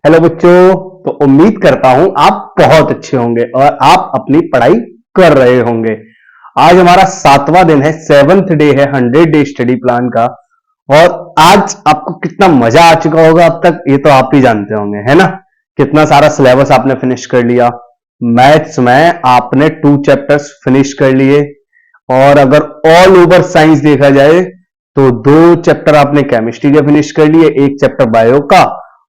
Hello बच्चों। तो उम्मीद करता हूं आप बहुत अच्छे होंगे और आप अपनी पढ़ाई कर रहे होंगे। आज हमारा 7वां दिन है, 7th डे है 100 डे स्टडी प्लान का। और आज आपको कितना मजा आ चुका होगा अब तक, ये तो आप ही जानते होंगे, है ना। कितना सारा सिलेबस आपने फिनिश कर लिया। मैथ्स में आपने 2 चैप्टर्स फिनिश कर लिए। और अगर ऑल ओवर साइंस देखा जाए तो 2 चैप्टर आपने केमिस्ट्री के फिनिश कर लिए, 1 चैप्टर बायो का,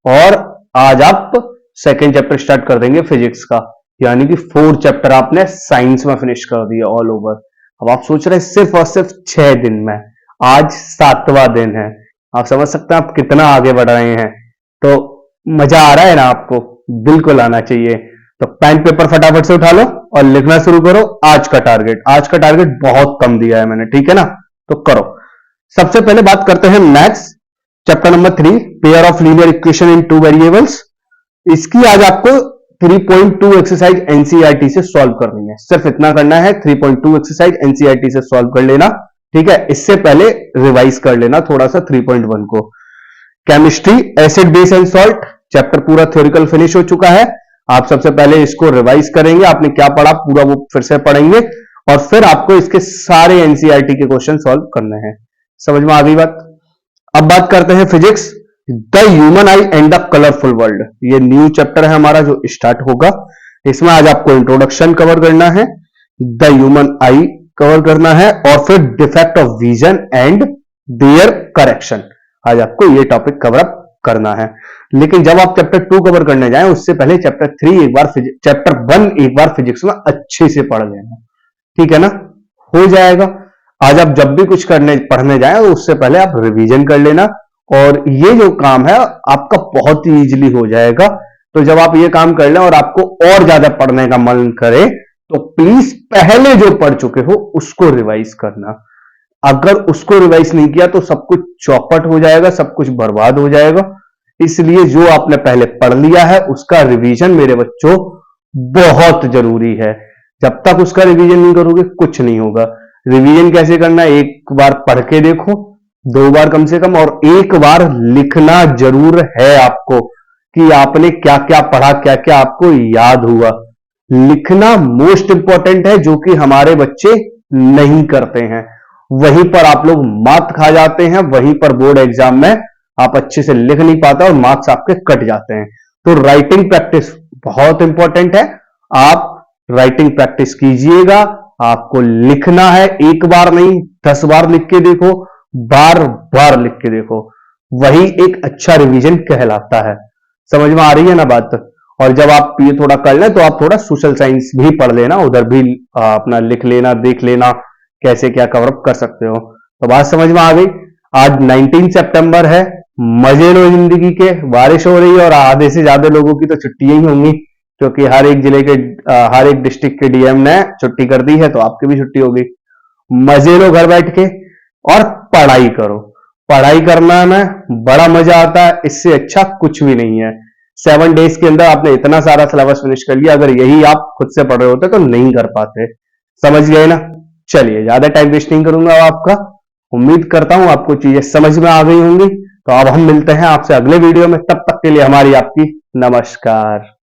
और आज आप सेकेंड चैप्टर स्टार्ट कर देंगे फिजिक्स का। यानी कि 4 चैप्टर आपने साइंस में फिनिश कर दिए ऑल ओवर। अब आप सोच रहे हैं सिर्फ और सिर्फ 6 दिन में, आज 7वां दिन है। आप समझ सकते हैं आप कितना आगे बढ़ रहे हैं। तो मजा आ रहा है ना आपको? बिल्कुल आना चाहिए। तो पेन पेपर फटाफट से उठा लो और लिखना शुरू करो। आज का टारगेट बहुत कम दिया है मैंने, ठीक है ना। तो करो। सबसे पहले बात करते हैं maths chapter number 3, pair of linear equation in 2 variables. इसकी आज आपको 3.2 एक्सरसाइज एनसीईआरटी से सॉल्व करनी है। सिर्फ इतना करना है, 3.2 एक्सरसाइज एनसीईआरटी से सॉल्व कर लेना, ठीक है। इससे पहले रिवाइज कर लेना थोड़ा सा 3.1 को। Chemistry acid base and salt chapter पूरा थ्योरिकल फिनिश हो चुका है। आप सबसे पहले इसको रिवाइज करेंगे, आपने क्या पढ़ा पूरा वो फिर से पढ़ेंगे और फिर आपको इसके सारे एनसीईआरटी के क्वेश्चन सॉल्व करने हैं। समझ में आ गई बात? अब बात करते हैं physics, the human I and the colourful world. ये न्यू चैप्टर है हमारा जो स्टार्ट होगा। इसमें आज आपको इंट्रोडक्शन कवर करना है, द ह्यूमन आई कवर करना है, और फिर defect of vision and there correction. आज आपको ये टॉपिक कवर अप करना है। लेकिन जब आप चैप्टर 2 कवर करने जाएं उससे पहले चैप्टर 1 एक बार फिजिक्स में अच्छे से पढ़ लेना, ठीक है ना। हो जाएगा। आज आप जब भी कुछ पढ़ने जाएं तो उससे पहले आप रिवीजन कर लेना, और ये जो काम है आपका बहुत ही इजीली हो जाएगा। तो जब आप ये काम कर लें और आपको और ज्यादा पढ़ने का मन करे तो प्लीज पहले जो पढ़ चुके हो उसको रिवाइज करना। अगर उसको रिवाइज नहीं किया तो सब कुछ चौपट हो जाएगा, सब कुछ बर्बाद हो जाएगा। इसलिए जो आपने पहले पढ़ लिया है उसका रिवीजन मेरे बच्चों बहुत जरूरी है। जब तक उसका रिवीजन नहीं करोगे कुछ नहीं होगा। रिवीजन कैसे करना है? एक बार पढ़ के देखो, 2 बार कम से कम, और 1 बार लिखना जरूर है आपको कि आपने क्या क्या पढ़ा, क्या क्या आपको याद हुआ। लिखना मोस्ट इंपॉर्टेंट है, जो कि हमारे बच्चे नहीं करते हैं। वहीं पर आप लोग मार्क्स खा जाते हैं, वहीं पर बोर्ड एग्जाम में आप अच्छे से लिख नहीं पाते और मार्क्स आपके कट जाते हैं। तो राइटिंग प्रैक्टिस बहुत इंपॉर्टेंट है। आप राइटिंग प्रैक्टिस कीजिएगा। आपको लिखना है, 1 बार नहीं 10 बार लिख के देखो, बार बार लिख के देखो, वही एक अच्छा रिवीजन कहलाता है। समझ में आ रही है ना बात? और जब आप ये थोड़ा कर लें तो आप थोड़ा सोशल साइंस भी पढ़ लेना, उधर भी अपना लिख लेना, देख लेना कैसे क्या कवर अप कर सकते हो। तो बात समझ में आ गई। आज 19 सितंबर है, मजे लो जिंदगी के। बारिश हो रही है और आधे से ज्यादा लोगों की तो छुट्टियां ही होंगी, क्योंकि हर एक जिले के हर एक डिस्ट्रिक्ट के डीएम ने छुट्टी कर दी है, तो आपकी भी छुट्टी होगी। मजे लो घर बैठ के और पढ़ाई करो। पढ़ाई करना में बड़ा मजा आता है, इससे अच्छा कुछ भी नहीं है। 7 डेज के अंदर आपने इतना सारा सिलेबस फिनिश कर लिया। अगर यही आप खुद से पढ़ रहे होते तो नहीं कर पाते। समझ गए ना? चलिए, ज्यादा टाइम वेस्ट नहीं करूंगा आपका। उम्मीद करता हूं आपको चीजें समझ में आ गई होंगी। तो अब हम मिलते हैं आपसे अगले वीडियो में। तब तक के लिए हमारी आपकी नमस्कार।